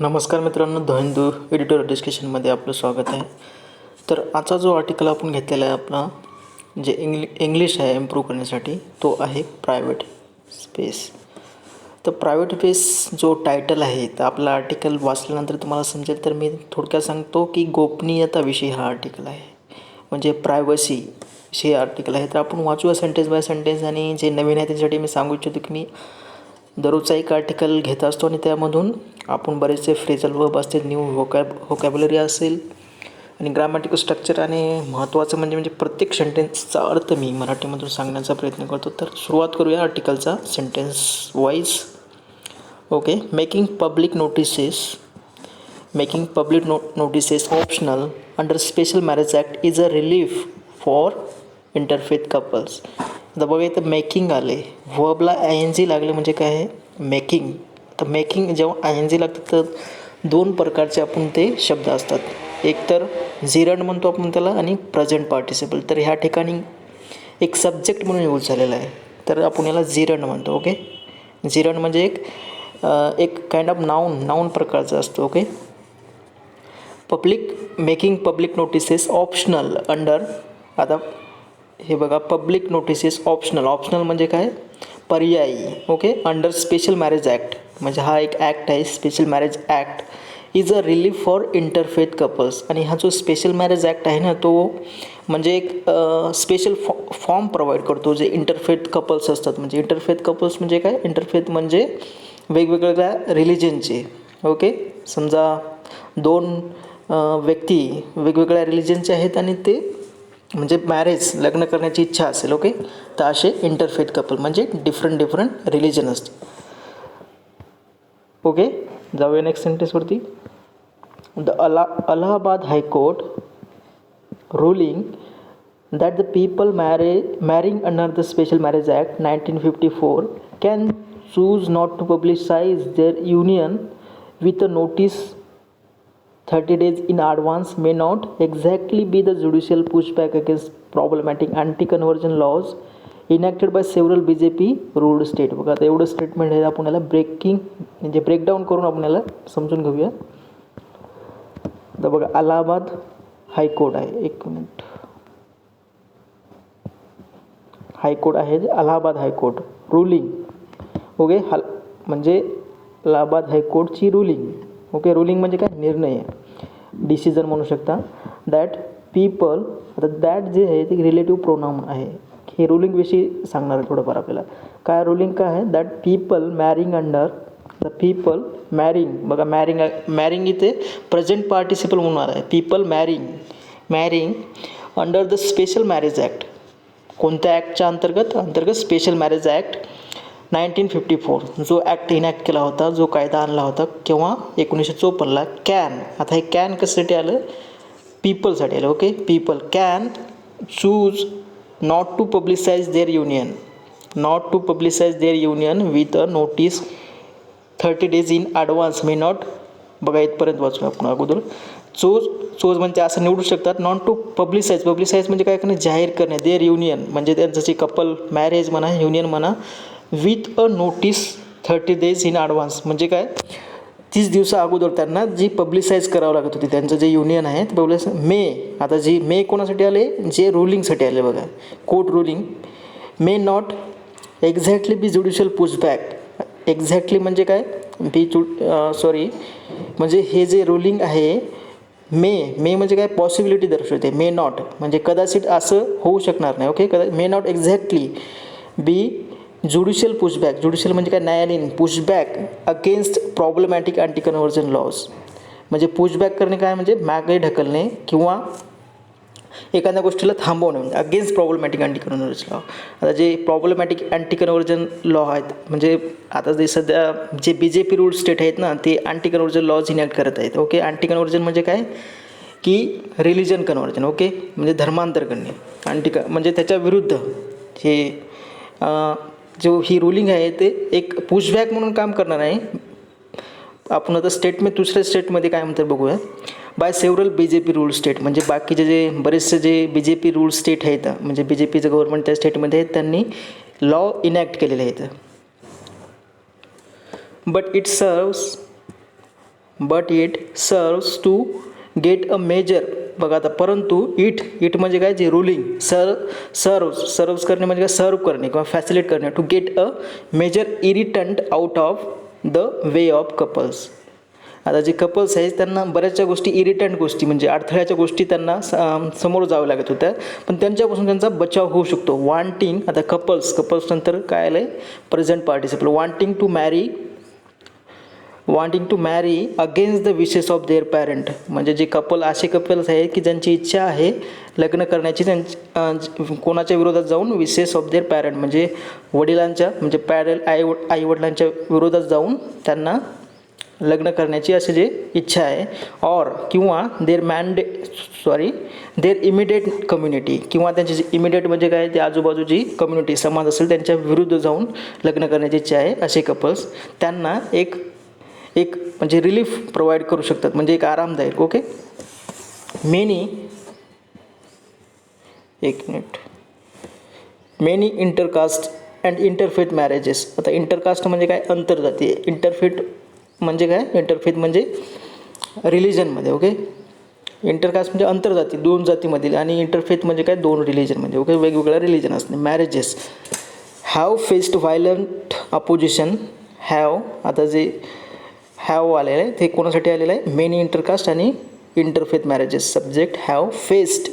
नमस्कार मित्रांनो, the Hindu editorial डिस्कशनमध्ये आपलं स्वागत आहे. तर आजचा जो आर्टिकल आपण घेतलेला आहे आपला जे इंग्लिश आहे इम्प्रूव्ह करण्यासाठी, तो आहे प्रायव्हेट स्पेस. तर प्रायव्हेट स्पेस जो टायटल आहे, तर आपला आर्टिकल वाचल्यानंतर तुम्हाला समजेल. तर मी थोडक्यात सांगतो की गोपनीयताविषयी हा आर्टिकल आहे, म्हणजे प्रायव्हसी हे आर्टिकल आहे. तर आपण वाचूया सेंटेन्स बाय सेंटेन्स. आणि जे नवीन आहे त्याच्यासाठी मी सांगू इच्छितो की मी दररोजचा एक आर्टिकल घेत असतो आणि त्यामधून आपण बरेचसे फ्रेजल वर्ब असतील, न्यू व्होकॅब्युलरी असेल आणि ग्रामॅटिकल स्ट्रक्चर, आणि महत्त्वाचं म्हणजे प्रत्येक सेंटेन्सचा अर्थ मी मराठीमधून सांगण्याचा प्रयत्न करतो. तर सुरुवात करूया आर्टिकलचा sentence wise. Okay. Making public notices optional under special marriage act is a relief for interfaith couples. आता बघा, इथं मेकिंग आले, वर्बला ING लागले म्हणजे काय आहे, मेकिंग. तर मेकिंग जेव्हा ING लागतं तर दोन प्रकारचे आपण ते शब्द असतात. एक तर झिरंड म्हणतो आपण त्याला, आणि प्रेझेंट पार्टिसिपल. तर ह्या ठिकाणी एक सब्जेक्ट म्हणून यूज झालेला आहे, तर आपण याला झिरंड म्हणतो. ओके. झिरंड म्हणजे एक काइंड ऑफ नाऊन प्रकारचं असतं. Okay. Making public notices optional under. आता हे बघा, पब्लिक नोटिसेस ऑप्शनल म्हणजे काय, पर्यायी. Okay. Under special marriage act, म्हणजे हा एक ॲक्ट आहे, special marriage act is a relief for interfaith couples. आणि हा जो स्पेशल मॅरेज ॲक्ट आहे ना, तो म्हणजे एक स्पेशल फॉर्म प्रोव्हाइड करतो जे इंटरफेथ कपल्स असतात. म्हणजे इंटरफेथ कपल्स म्हणजे काय, इंटरफेथ म्हणजे वेगवेगळ्या रिलिजनचे. ओके. समजा दोन व्यक्ती वेगवेगळ्या रिलिजनचे आहेत आणि ते म्हणजे लग्न करण्याची इच्छा असेल. ओके. तर असे इंटरफेथ कपल म्हणजे डिफरंट रिलिजन असते. ओके. जाऊया नेक्स्ट सेंटेन्सवरती. The Allahabad high court ruling that the people marrying under the Special Marriage Act 1954 can choose not to publicize their union with a notice 30 days in advance may not exactly be the judicial pushback against problematic anti-conversion laws enacted by several BJP ruled state. बघा, आता एवढं statement आहे, आपण याला म्हणजे breakdown करून आपण याला समजून घेऊया. तर बघा, अलाहाबाद हायकोर्ट आहे, एक मिनिट, हायकोर्ट आहे अलाहाबाद हायकोर्ट रुलिंग. ओके. म्हणजे अलाहाबाद हायकोर्टची रुलिंग. ओके. रुलिंग म्हणजे काय, निर्णय, डिसिजन म्हणू शकता. दॅट पीपल, आता दॅट जे आहे ते रिलेटिव्ह प्रोनाउन आहे. हे रुलिंगविषयी सांगणार आहे थोडंफार आपल्याला. काय रुलिंग काय आहे, that people marrying under the people marrying. बघा, मॅरिंग इथे प्रेझेंट पार्टिसिपल म्हणून आहे. People marrying under the special marriage act. कोणत्या ॲक्टच्या अंतर्गत स्पेशल मॅरेज ॲक्ट 1954, जो ॲक्ट इनॅक्ट केला होता, जो कायदा आणला होता केव्हा, 1954ला. कॅन, आता हे कॅन कशासाठी आलं, पीपलसाठी आलं. Okay. People can choose not to publicise their union with a notice 30 days in advance may not. बघा, इथपर्यंत वाचूया आपण अगोदर. चोज म्हणजे असं निवडू शकतात. नॉट टू पब्लिसाइज म्हणजे काय करणे, जाहीर करणे. देअर युनियन म्हणजे त्यांचं जे कपल मॅरेज म्हणा, युनियन म्हणा, with a notice 30 days in advance म्हणजे काय, 30 दिवसा अगोदर त्यांना जी पब्लिसाइज करावं लागत होती, त्यांचं जे युनियन आहे ते आता जी मे कोणासाठी आले, जे रुलिंगसाठी आले. बघा, court ruling may not exactly be judicial pushback. Exactly म्हणजे काय, म्हणजे हे जे रुलिंग आहे, मे म्हणजे काय, पॉसिबिलिटी दर्शवते. मे नॉट म्हणजे कदाचित असं होऊ शकणार नाही. Okay. May not exactly be judicial म्हणजे काय, न्यायालयीन pushback against problematic anti conversion laws. म्हणजे पुशबॅक करणे काय, म्हणजे मागे ढकलणे किंवा एखाद्या गोष्टीला थांबवणे, म्हणजे against problematic anti conversion law. आता जे प्रॉब्लेमॅटिक अँटी कन्व्हर्जन लॉ आहेत, म्हणजे आता जे सध्या जे BJP रूल स्टेट आहेत ना, ते अँटी कन्व्हर्जन लॉज इनॅक्ट करत आहेत. ओके. अँटी कन्व्हर्जन म्हणजे काय, की रिलिजन कन्व्हर्जन. ओके. म्हणजे धर्मांतर करणे. म्हणजे त्याच्या विरुद्ध हे जो ही रुलिंग आहे ते एक पुशबॅक म्हणून काम करणार आहे. आपण आता दुसऱ्या स्टेटमध्ये काय म्हणतात बघूया. By several BJP rule state, म्हणजे बाकीचे जे बरेचसे जे BJP रूल स्टेट आहेत, म्हणजे BJPचं गव्हर्नमेंट त्या स्टेटमध्ये आहेत, त्यांनी लॉ इनॅक्ट केलेले आहेत. But it serves but it serves to get a major. बघा आता परंतु इट म्हणजे काय, जे रुलिंग, सर्व्स करणे म्हणजे काय, सर्व करणे किंवा फॅसिलिटेट करणे, to get a major irritant out of the way of couples. आता जे कपल्स आहेत त्यांना बऱ्याचशा गोष्टी, इरिटंट गोष्टी म्हणजे अडथळ्याच्या गोष्टी त्यांना समोर जावं लागत होत्या, पण त्यांच्यापासून त्यांचा बचाव होऊ शकतो. वॉन्टिंग, आता कपल्स नंतर काय आलं आहे, present participle. Wanting to marry against the wishes of their parent, म्हणजे जे कपल्स आहेत की ज्यांची इच्छा आहे लग्न करण्याची, कोणाच्या विरोधात जाऊन, विशेस ऑफ देअर पॅरेंट म्हणजे वडिलांच्या, म्हणजे आईवडिलांच्या विरोधात जाऊन त्यांना लग्न करण्याची अशी जी इच्छा आहे. ऑर किंवा देअर इमिडिएट कम्युनिटी, किंवा त्यांची जी इमिडिएट म्हणजे काय, ते आजूबाजूची कम्युनिटी, समाज असेल त्यांच्या विरुद्ध जाऊन लग्न करण्याची इच्छा आहे असे कपल्स, त्यांना एक म्हणजे रिलीफ प्रोव्हाइड करू शकतात, म्हणजे एक आरामदायक. Okay. Many intercaste and interfaith marriages. आता इंटरकास्ट म्हणजे काय, आंतरजातीय. इंटरफेथ म्हणजे काय, इंटरफेथ म्हणजे रिलिजनमध्ये. ओके. इंटरकास्ट म्हणजे आंतरजाती, दोन जातीमधील, आणि इंटरफेथ म्हणजे काय, दोन रिलिजनमध्ये. ओके, वेगवेगळ्या रिलिजन असणे. Marriages have faced violent opposition. आता जे हॅव आलेलं आहे ते कोणासाठी आलेलं आहे, मेनी इंटरकास्ट आणि interfaith marriages. Subject have faced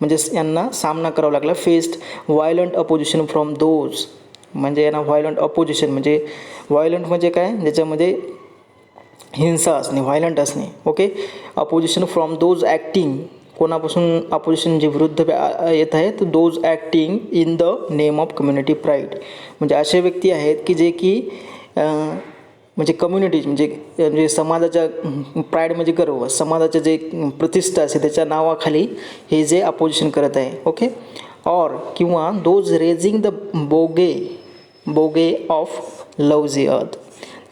म्हणजे यांना सामना करावा लागला. Faced violent opposition from those, म्हणजे यांना व्हायलंट अपोजिशन म्हणजे काय, ज्याच्यामध्ये हिंसा असणे, व्हायलंट असणे. Okay. Opposition from those acting, कोणापासून अपोजिशन जे विरुद्ध येत आहेत, those acting in the name of community pride, म्हणजे असे व्यक्ती आहेत की जे की म्हणजे कम्युनिटी म्हणजे समाजाच्या, प्राईड म्हणजे गर्व, समाजाचे जे प्रतिष्ठा असते त्याच्या नावाखाली हे जे अपोजिशन करत आहे. ओके. ऑर किंवा दोज रेजिंग द बोगे ऑफ लव्हजी अर्थ.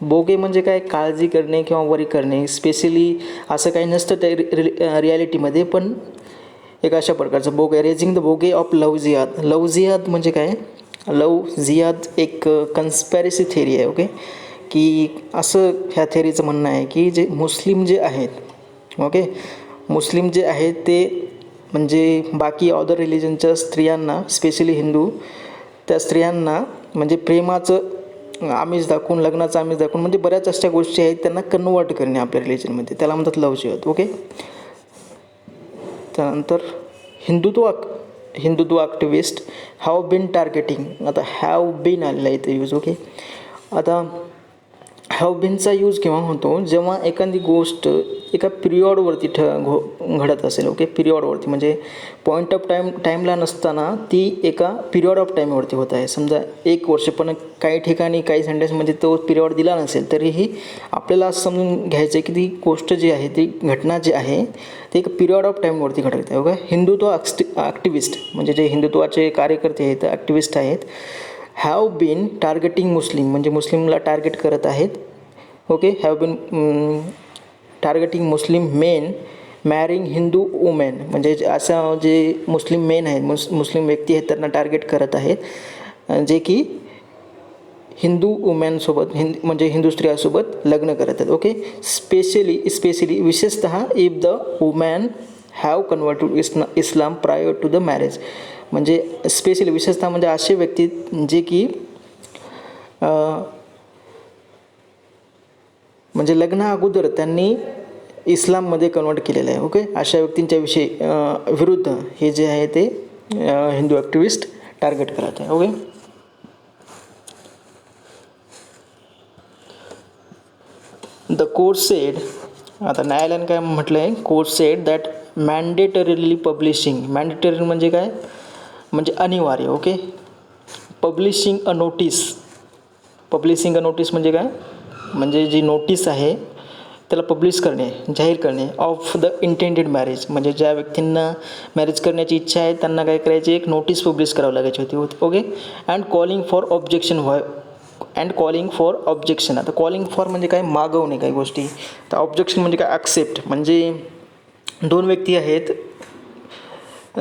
बोगे म्हणजे काय, काळजी करणे किंवा वरी करणे. स्पेशली असं काही नसतं त्या रियालिटीमध्ये, पण एक अशा प्रकारचं बोगे, रेजिंग द बोगे ऑफ लव्हजी अर्थ म्हणजे काय, एक कन्स्पॅरेसी थेरी आहे. ओके. की असं ह्या थेरीचं म्हणणं आहे की जे मुस्लिम जे आहेत, ओके, मुस्लिम जे आहेत ते म्हणजे बाकी अदर रिलिजनच्या स्त्रियांना, स्पेशली हिंदू, त्या स्त्रियांना म्हणजे प्रेमाचं आमिष दाखवून, लग्नाचं आमिष दाखवून, म्हणजे बऱ्याच अशा गोष्टी आहेत त्यांना कन्वर्ट करणे आपल्या रिलिजनमध्ये, त्याला म्हणतात लव्हजिहाद. ओके. त्यानंतर Hindutva activist have been targeting. आता हॅव बीन आलेला आहे इथे यूज. ओके. आता हॅव बीनचा यूज केव्हा होतो, जेव्हा एखादी गोष्ट एका पिरियडवरती घडत असेल. ओके. पिरियडवरती म्हणजे पॉईंट ऑफ टाईमला नसताना ती एका पिरियड ऑफ टाईमवरती होत आहे. समजा 1 वर्ष, पण काही ठिकाणी काही सेंटेन्समध्ये तो पिरियड दिला नसेल तरीही आपल्याला असं समजून घ्यायचं आहे की ती गोष्ट जी आहे, ती घटना जी आहे ती एक पिरियड ऑफ टाईमवरती घडत आहे. ओके. हिंदुत्व ॲक्टिव्हिस्ट म्हणजे जे हिंदुत्वाचे कार्यकर्ते आहेत, ॲक्टिव्हिस्ट आहेत, हॅव बीन टार्गेटिंग मुस्लिम म्हणजे मुस्लिमला टार्गेट करत आहेत. Okay. Have been targeting Muslim men marrying Hindu women, म्हणजे असं जे मुस्लिम मेन आहेत, मुस्लिम व्यक्ती आहेत त्यांना टार्गेट करत आहेत जे की हिंदू वुमॅनसोबत, म्हणजे हिंदू स्त्रियासोबत लग्न करत आहेत. ओके. स्पेशली विशेषतः if the woman have converted Islam prior to the marriage, म्हणजे स्पेशली विशेषतः म्हणजे असे व्यक्ती जे की म्हणजे लग्ना अगोदर त्यांनी इस्लाममध्ये कन्वर्ट केलेलं आहे. ओके. अशा व्यक्तींच्या विरुद्ध हे जे आहे ते हिंदू ॲक्टिव्हिस्ट टार्गेट करत आहे. ओके. द कोर्ट सेड, आता न्यायालयाने काय म्हटलं आहे, court said that mandatorily publishing, mandatory म्हणजे काय, म्हणजे अनिवार्य. ओके. पब्लिशिंग अ नोटीस म्हणजे काय, म्हणजे जी नोटीस आहे त्याला पब्लिश करणे, जाहीर करणे, ऑफ द इंटेंडेड मॅरेज, म्हणजे ज्या व्यक्तींना मॅरेज करण्याची इच्छा आहे त्यांना काय करायची, एक नोटीस पब्लिश करावी लागायची होती. Okay. And calling for objection. आता कॉलिंग फॉर म्हणजे काय, मागवणे काही गोष्टी. तर ऑब्जेक्शन म्हणजे काय, ॲक्सेप्ट, म्हणजे 2 व्यक्ती आहेत,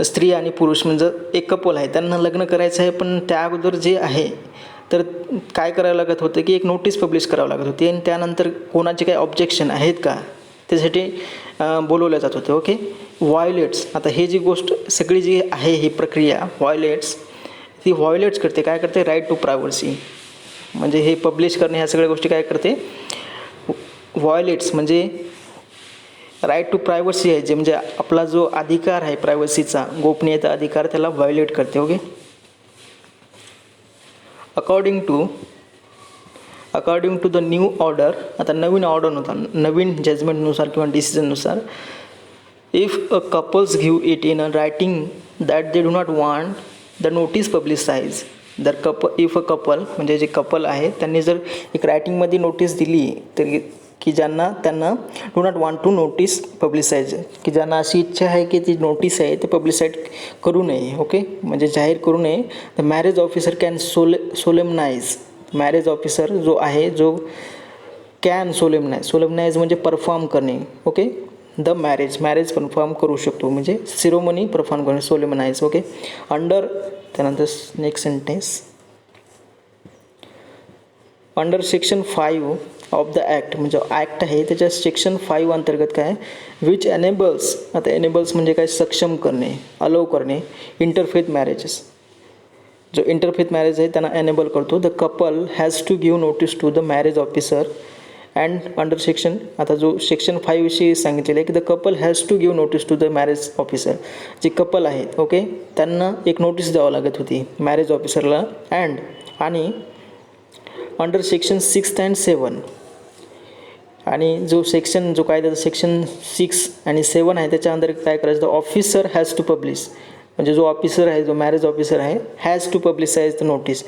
स्त्री आणि पुरुष, म्हणजे एक कपल आहे, त्यांना लग्न करायचं आहे, पण त्या अगोदर जे आहे तर काय करावं लागत होतं की एक नोटीस पब्लिश करावं लागत होती आणि त्यानंतर कोणाचे काही ऑब्जेक्शन आहेत का त्यासाठी बोलवलं जात होते. ओके. व्हायोलेट्स, आता हे जी गोष्ट सगळी जी आहे ही प्रक्रिया व्हायोलेट्स, ती व्हायोलेट्स करते, काय करते, राईट टू प्रायव्हसी. म्हणजे हे पब्लिश करणे ह्या सगळ्या गोष्टी काय करते, व्हायोलेट्स म्हणजे राईट टू प्रायव्हसी आहे जे म्हणजे आपला जो अधिकार आहे प्रायव्हसीचा, गोपनीयता अधिकार, त्याला व्हायोलेट करते. Okay. According to the new order, आता नवीन ऑर्डरनुसार, नवीन जजमेंटनुसार किंवा डिसिजननुसार, if a couples give it in a writing that they do not want the notice publicize, if a couple म्हणजे जे कपल आहे त्यांनी जर एक रायटिंगमध्ये नोटीस दिली तर की त्यांना do not want to notice publicise, की ज्यांना अशी इच्छा आहे की ती नोटीस आहे ते पब्लिसाइड करू नये. ओके. म्हणजे जाहीर करू नये. The marriage officer can solemnize, marriage officer जो आहे जो कॅन सोलेमनाइज म्हणजे परफॉर्म करणे. ओके. द मॅरेज परफॉर्म करू शकतो म्हणजे सिरोमनी परफॉर्म करणे, सोलेमनाइज. ओके. अंडर, त्यानंतर next sentence, under section 5 of the act, म्हणजे ॲक्ट आहे त्याच्या सेक्शन 5 अंतर्गत काय, विच एनेबल्स, आता एनेबल्स म्हणजे काय, सक्षम करणे, अलाउ करणे, इंटरफेथ मॅरेजेस, जो इंटरफेथ मॅरेज आहे त्यांना एनेबल करतो. The couple has to give notice to the marriage officer and under section, आता जो सेक्शन 5 विषयी सांगितलेलं आहे की the couple has to give notice to the marriage officer, जे कपल आहेत ओके त्यांना एक नोटीस द्यावं लागत होती मॅरेज ऑफिसरला. आणि अंडर सेक्शन 6 and 7, आणि जो कायद्याचा सेक्शन 6 आणि 7 आहे त्याच्या अंतर्गत काय करायचं, the officer has to publish, म्हणजे जो ऑफिसर आहे, जो मॅरेज ऑफिसर आहे, has to publicise the notice,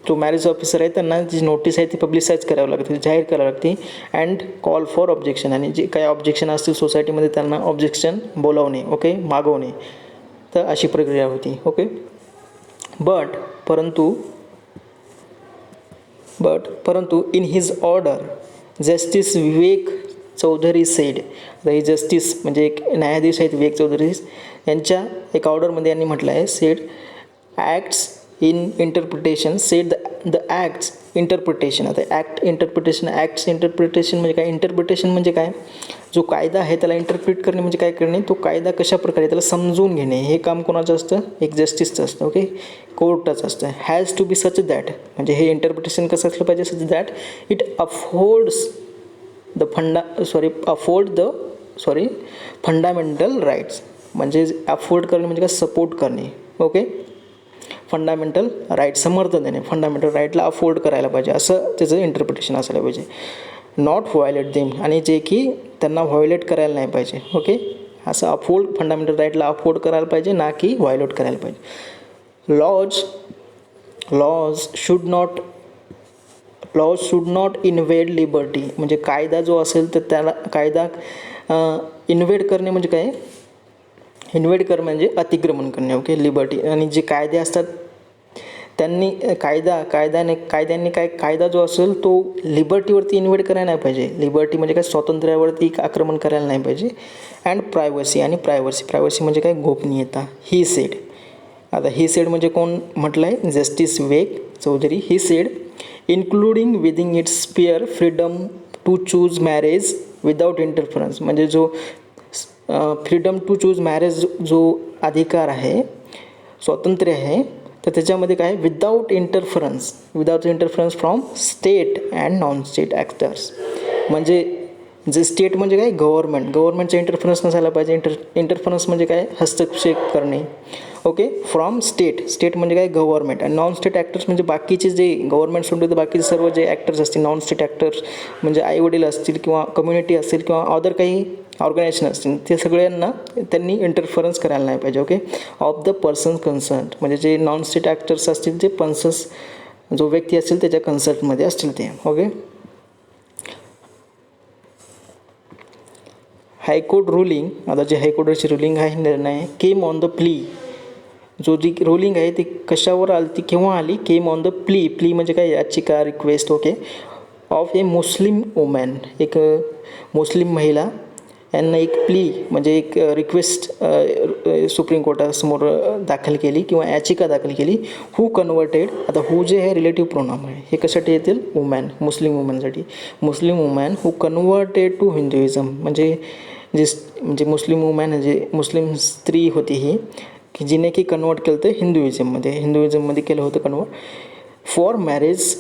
जो मॅरेज ऑफिसर आहे त्यांना जी नोटीस आहे ती पब्लिसाइज करावी लागते, जाहीर करावी लागते. अँड कॉल फॉर ऑब्जेक्शन, आणि जे काही ऑब्जेक्शन असतील सोसायटीमध्ये त्यांना ऑब्जेक्शन बोलावणे, ओके, मागवणे. तर अशी प्रक्रिया होती. ओके. परंतु in his order justice Vivek Chaudhary said, आता ही जस्टिस म्हणजे एक न्यायाधीश आहेत विवेक चौधरी, यांच्या एक ऑर्डरमध्ये यांनी म्हटलं आहे, sed acts in interpretation, sed the acts interpretation. आता ॲक्ट्स इंटरप्रिटेशन म्हणजे काय, इंटरप्रिटेशन म्हणजे काय, जो कायदा आहे त्याला इंटरप्रिट करणे म्हणजे काय करणे, तो कायदा कशा प्रकारे त्याला समजून घेणे, हे काम कोणाचं असतं, एक जस्टिसचं असतं. ओके. कोर्टाचं असतं. Has to be such that, म्हणजे हे इंटरप्रिटेशन कसं असलं पाहिजे, such that it fundamental rights, म्हणजे अफोर्ड करणे म्हणजे काय, सपोर्ट करणे. ओके. फंडामेंटल राईट, समर्थन देणे, फंडामेंटल राईटला अफोर्ड करायला पाहिजे, असं त्याचं इंटरप्रिटेशन असायला पाहिजे. नॉट व्हायोलेट देम, आणि जे की त्यांना व्हायोलेट करायला नाही पाहिजे. ओके. असं फंडामेंटल राईटला अफोर्ड करायला पाहिजे, ना की व्हायोलेट करायला पाहिजे. Lodge should not invade liberty, म्हणजे कायदा जो असेल तर त्याला कायदा इन्व्हेड करणे म्हणजे काय, इन्व्हेड करणे म्हणजे अतिक्रमण करणे. ओके. लिबर्टी, आणि जे कायदे असतात त्यांनी कायदा जो असेल तो लिबर्टीवरती इन्व्हेड करायला नाही पाहिजे. लिबर्टी म्हणजे काय, स्वातंत्र्यावरती आक्रमण करायला नाही पाहिजे. अँड प्रायव्हसी, आणि प्रायव्हसी म्हणजे काय, गोपनीयता. ही सेड, आता ही सेड म्हणजे कोण म्हटलं आहे, justice Vivek Chaudhary. He said including within its sphere freedom to choose marriage without interference, म्हणजे जो फ्रीडम टू चूज मॅरेज जो अधिकार आहे, स्वातंत्र्य आहे, तर त्याच्यामध्ये काय, without interference from state and non state actors, म्हणजे जे स्टेट म्हणजे काय, गव्हर्नमेंटचा इंटरफरन्स नसायला पाहिजे. इंटरफरन्स म्हणजे काय, हस्तक्षेप करणे. ओके. फ्रॉम स्टेट म्हणजे काय, गव्हर्नमेंट, आणि नॉन स्टेट ॲक्टर्स म्हणजे बाकीचे जे गव्हर्नमेंट सोडून बाकीचे सर्व जे ॲक्टर्स असतील, नॉन स्टेट ॲक्टर्स म्हणजे आईवडील असतील किंवा कम्युनिटी असेल किंवा अदर काही ऑर्गनायझेशन असतील, ते सगळ्यांना त्यांनी इंटरफरन्स करायला नाही पाहिजे. Okay. Of the persons concern, म्हणजे जे नॉन स्टेट ॲक्टर्स असतील ते पर्सन्स, जो व्यक्ती असेल त्याच्या कन्सर्टमध्ये असतील ते. ओके. हायकोर्ट रुलिंग, आता जे हायकोर्टाची रुलिंग आहे, निर्णय केम ऑन द प्ली, जो जी रुलिंग आहे ती कशावर आली, ती केव्हा आली, केम ऑन द प्ली म्हणजे काय, याचिका, रिक्वेस्ट. ओके. ऑफ ए मुस्लिम वुमॅन, एक मुस्लिम महिला, यांना एक प्ली म्हणजे एक रिक्वेस्ट सुप्रीम कोर्टासमोर दाखल केली किंवा याचिका दाखल केली. हू कन्वर्टेड, आता हू जे आहे रिलेटिव्ह प्रोनाउन आहे, हे कशासाठी येतील, वुमॅन, मुस्लिम वुमनसाठी. मुस्लिम वुमॅन हू कन्वर्टेड टू हिंदुइझम, म्हणजे मुस्लिम वुमॅन जे मुस्लिम स्त्री होती ही, की जिने की कन्वर्ट केलं तर हिंदुइझममध्ये केलं होतं कन्वर्ट. फॉर मॅरेज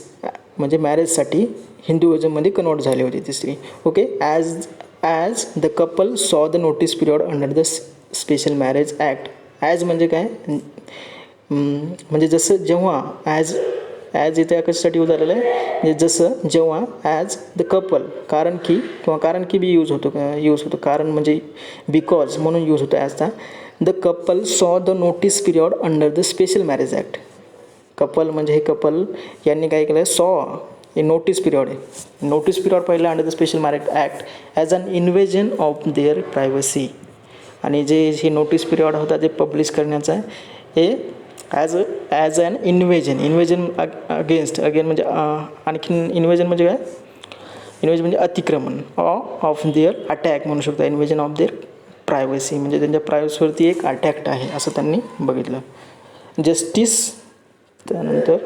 म्हणजे मॅरेजसाठी हिंदुइझममध्ये कन्वर्ट झाली होती ती स्त्री. Okay. As the couple saw the notice period under the special marriage act. As म्हणजे काय, म्हणजे जसं जेव्हा ॲज इथे कशासाठी यूज झालेलं आहे, म्हणजे जसं जेव्हा ॲज द कपल, कारण की बी यूज होतो कारण म्हणजे बिकॉज म्हणून यूज होतो ॲजचा. The couple saw the notice period under the special marriage act. Couple म्हणजे हे कपल यांनी काय केलं, सॉ हे नोटीस पिरियड आहे, नोटीस पिरियड पहिलं under the special marriage act as an invasion of their privacy. आणि जे हे नोटीस पिरियड होता जे पब्लिश करण्याचं आहे, हे ॲज अन इन्व्हेजन अगेन म्हणजे आणखीन इन्व्हेजन म्हणजे काय, इन्व्हेजन म्हणजे अतिक्रमण ऑफ देअर अटॅक म्हणू शकतो. इन्व्हेजन ऑफ देअर प्रायव्हसी म्हणजे त्यांच्या प्रायव्हसीवरती एक अटॅक्ट आहे असं त्यांनी बघितलं. जस्टिस, त्यानंतर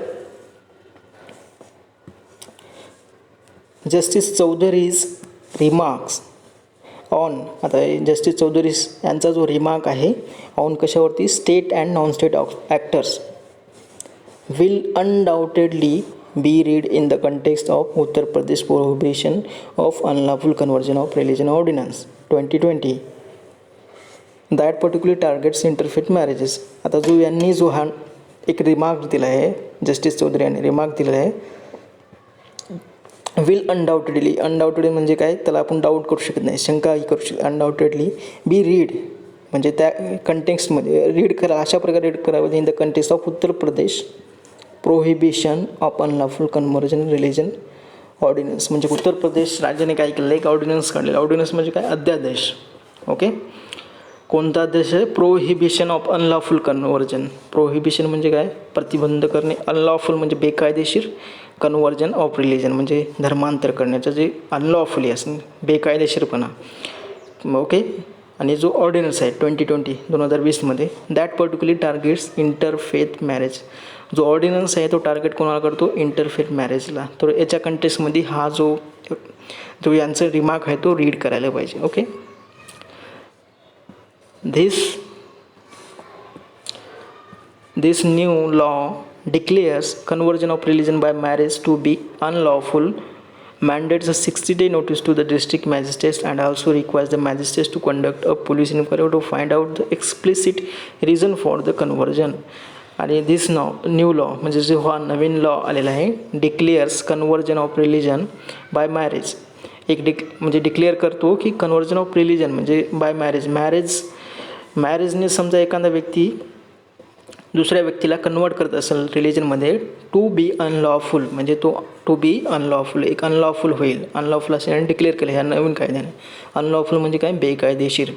जस्टिस चौधरीज रिमार्क्स ऑन, आता जस्टिस चौधरी यांचा जो रिमार्क आहे ऑन कशावरती, state and non state actors will undoubtedly be read in the context of Uttar Pradesh prohibition of unlawful conversion of religion ordinance 2020 that particular targets interfaith marriages. आता यांनी हा एक remark दिला आहे, जस्टिस चौधरी यांनी रिमार्क दिलेला आहे, विल अनडाउटेडली म्हणजे काय, त्याला आपण डाऊट करू शकत नाही, शंकाही करू शकत. अनडाउटेडली बी रीड म्हणजे त्या कंटेक्स्टमध्ये रीड करा, अशा प्रकारे रीड करावं in the context of Uttar Pradesh prohibition of unlawful conversion religion ordinance. म्हणजे उत्तर प्रदेश राज्याने काय केलं, एक ऑर्डिनन्स काढलेलं. ऑर्डिनन्स म्हणजे काय, अध्यादेश. ओके. कोणता अध्यादेश आहे, prohibition of unlawful conversion. Prohibition म्हणजे काय, प्रतिबंध करणे, अनलॉफुल म्हणजे बेकायदेशीर, कन्वर्जन ऑफ रिलिजन म्हणजे धर्मांतर करण्याचं जे अनलॉफुली असं बेकायदेशीरपणा. ओके. आणि जो ऑर्डिनन्स आहे 2020 that particular targets interfaith marriage. जो ऑर्डिनन्स आहे तो टार्गेट कोणाला करतो, इंटरफेथ मॅरेजला. तर याच्या कंटेक्स्टमध्ये हा जो यांचा रिमार्क आहे तो रीड करायला पाहिजे. Okay. This new law declares conversion of religion by marriage to be unlawful, mandates a 60-day notice to the district magistrates, and also requires the magistrates to conduct a police inquiry to find out the explicit reason for the conversion. आणि this new law म्हणजे जो हा नवीन law आलेला आहे, declares conversion of religion by marriage. म्हणजे declare करतो की conversion of religion म्हणजे बाय मॅरेजने समजा एखादा व्यक्ती दुसऱ्या व्यक्तीला कन्वर्ट करत असेल रिलिजनमध्ये, टू बी अनलॉफुल म्हणजे टू बी अनलॉफुल एक अनलॉफुल होईल. अनलॉफुल असे डिक्लेअर केलं ह्या नवीन कायद्याने. अनलॉफुल म्हणजे काय, बेकायदेशीर.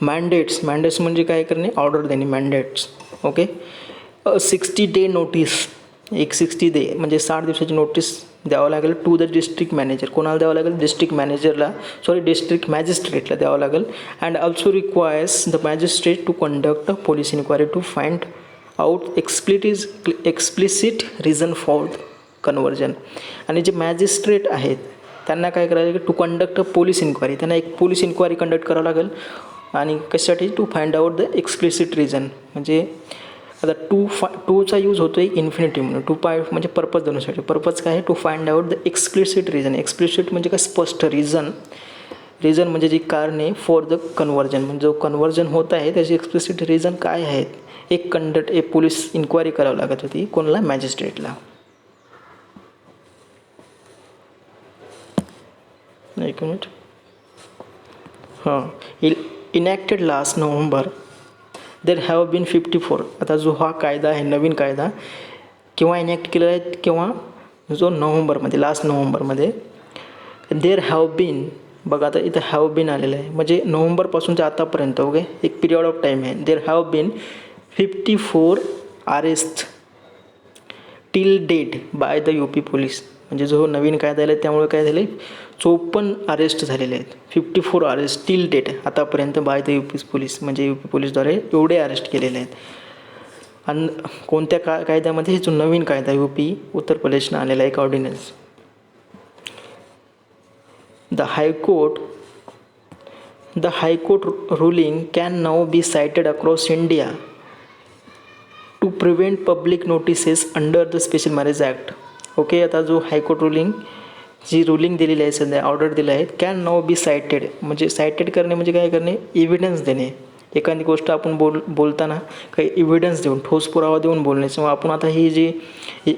मॅन्डेट्स म्हणजे काय करणे, ऑर्डर देणे, मॅन्डेट्स. ओके. 60 डे नोटीस, एक 60 डे म्हणजे 60 दिवसाची नोटीस द्यावं लागेल टू द डिस्ट्रिक्ट मॅनेजर. कोणाला द्यावं लागेल, डिस्ट्रिक्ट मॅजिस्ट्रेटला द्यावं लागेल. And also requires the magistrate to conduct a police inquiry to find out explicit reason for conversion. आणि जे मॅजिस्ट्रेट आहेत त्यांना काय करायला लागेल, to conduct a police inquiry, त्यांना एक पोलीस इन्क्वायरी कंडक्ट करावं लागेल. आणि कशासाठी, to find out the explicit reason. म्हणजे आता टूचा यूज होतो आहे इन्फिनिटिव्ह म्हणून. म्हणजे पर्पज देण्यासाठी. पर्पज काय आहे, to find out the explicit reason. Explicit म्हणजे काय, स्पष्ट. रिझन म्हणजे जी कारणे फॉर द कन्वर्जन म्हणजे जो कन्वर्जन होत आहे त्याची एक्सप्लिसिट रिझन काय आहेत. एक पोलीस इन्क्वायरी करावी लागत होती, कोणाला, मॅजिस्ट्रेटला. एक minute. Enacted last November there have been 54. आता जो हा कायदा आहे, नवीन कायदा केव्हा इनॅक्ट केलेला आहे, केव्हा, जो लास्ट नोव्हेंबरमध्ये. देर हॅव बीन, बघा आता इथं हॅव बीन आलेलं आहे म्हणजे नोव्हेंबरपासूनच्या आतापर्यंत. ओके. एक पिरियड ऑफ टाईम आहे. There have been 54 arrest till date by the UP police. म्हणजे जो नवीन कायदा आला आहे त्यामुळे काय झालं आहे 54 अरेस्ट झालेले आहेत. 54 अरेस्ट टिल डेट आतापर्यंत बाय द UP पोलीस, म्हणजे UP पोलीसद्वारे एवढे अरेस्ट केलेले आहेत. आणि कोणत्या कायद्यामध्ये जो नवीन कायदा UP उत्तर प्रदेशनं आलेला आहे, एक ordnance. The high court ruling can now be cited across India to prevent public notices under the Special Marriage Act. Okay, आता जो हायकोर्ट जी रुलिंग दिलेली आहे, सध्या ऑर्डर दिला आहे, कॅन नाव बी सायटेड. म्हणजे सायटेड करणे म्हणजे काय करणे, एव्हिडन्स देणे. एखादी गोष्ट आपण बोलताना काही एव्हिडन्स देऊन, ठोस पुरावा देऊन बोलणे. किंवा आपण आता ही जी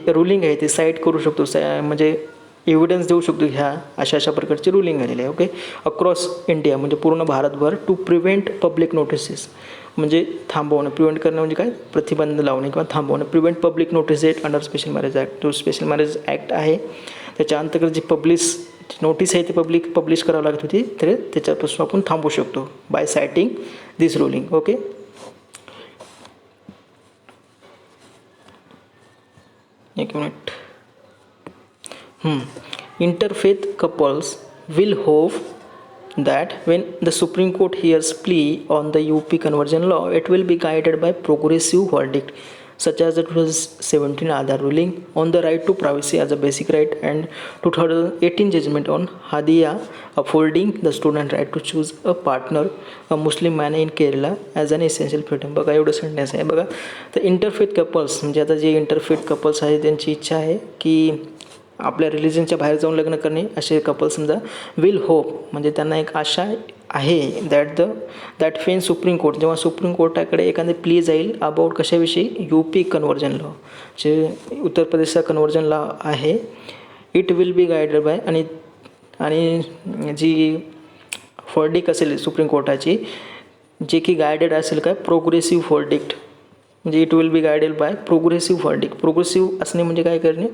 रुलिंग आहे ती साईट करू शकतो, म्हणजे एव्हिडन्स देऊ शकतो. ह्या अशा प्रकारची रुलिंग आलेली आहे. ओके, अक्रॉस इंडिया म्हणजे पूर्ण भारतभर. टू प्रिव्हेंट पब्लिक नोटिसेस म्हणजे थांबवणं. प्रिव्हेंट करणं म्हणजे काय, प्रतिबंध लावणे किंवा थांबवणं. Prevent public notice date under special marriage act. जो स्पेशल मॅरेज ॲक्ट आहे त्याच्या अंतर्गत जी नोटीस आहे ती पब्लिश करावी लागत होती, तर त्याच्यापासून आपण थांबवू शकतो बाय सायटिंग दिस रुलिंग. ओके, एक minute. Interfaith couples will hope that when the Supreme Court hears plea on the UP conversion law, it will be guided by progressive verdict such as the 2017 Aadhaar ruling on the right to privacy as a basic right and 2018 judgment on Hadia upholding the student right to choose a partner, a Muslim man in Kerala as an essential freedom. बघा एवढं sentence आहे. बघा, तर interfaith couples म्हणजे आता जे interfaith couples आहे त्यांची इच्छा आहे की आपल्या रिलिजनच्या बाहेर जाऊन लग्न करणे, असे कपल समजा विल होप म्हणजे त्यांना एक आशा आहे दॅट फेन सुप्रीम कोर्ट, जेव्हा सुप्रीम कोर्टाकडे एखादी प्ली जाईल अबाउट कशाविषयी, UP कन्वर्जन लॉ, जे उत्तर प्रदेशचा कन्वर्जन लॉ आहे, it will be guided by. आणि जी वर्डिक्ट असेल सुप्रीम कोर्टाची, जे की गायडेड असेल काय, प्रोग्रेसिव्ह वर्डिक्ट. म्हणजे it will be guided by progressive verdict. Progressive असणे म्हणजे काय करणे,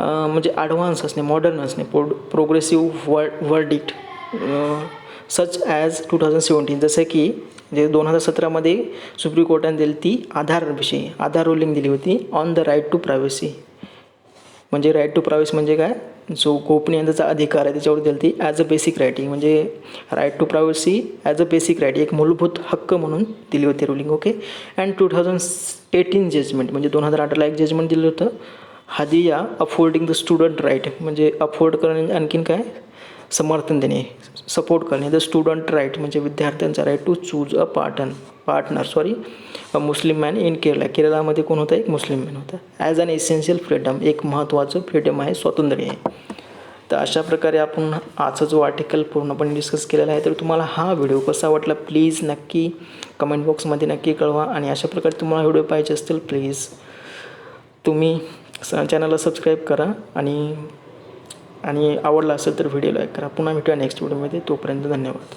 म्हणजे ॲडव्हान्स असणे, मॉडर्न असणे. प्रोग्रेसिव्ह वर्डिक्ट सच ॲज 2017, जसं की जे 2017मध्ये सुप्रीम कोर्टाने दिली ती आधार रुलिंग दिली होती on the right to privacy. म्हणजे राईट टू प्रायव्हसी म्हणजे काय, जो गोपनीयतेचा अधिकार आहे त्याच्यावर दिली ती ॲज अ बेसिक राईटिंग. म्हणजे right to privacy as a basic right, एक मूलभूत हक्क म्हणून दिली होती रुलिंग. ओके, अँड 2018 जजमेंट म्हणजे 2018ला एक जजमेंट दिलं होतं, Hadiya affording the student right. म्हणजे अफोर्ड करणे, आणखीन काय, समर्थन देणे, सपोर्ट करणे. द स्टुडंट राईट म्हणजे विद्यार्थ्यांचा right to choose a partner a Muslim man in केरळामध्ये कोण होता, एक मुस्लिम मॅन होता. ॲज अन एसेन्शियल फ्रीडम, एक महत्त्वाचं फ्रीडम आहे, स्वातंत्र्य आहे. तर अशा प्रकारे आपण आजचा जो आर्टिकल पूर्णपणे डिस्कस केलेला आहे. तर तुम्हाला हा व्हिडिओ कसा वाटला प्लीज नक्की कमेंट बॉक्समध्ये नक्की कळवा. आणि अशा प्रकारे तुम्हाला व्हिडिओ पाहिजे असतील प्लीज तुम्ही चॅनलला सबस्क्राईब करा आणि आवडला असेल तर व्हिडिओ लाईक करा. पुन्हा भेटूया नेक्स्ट व्हिडिओमध्ये. तोपर्यंत धन्यवाद.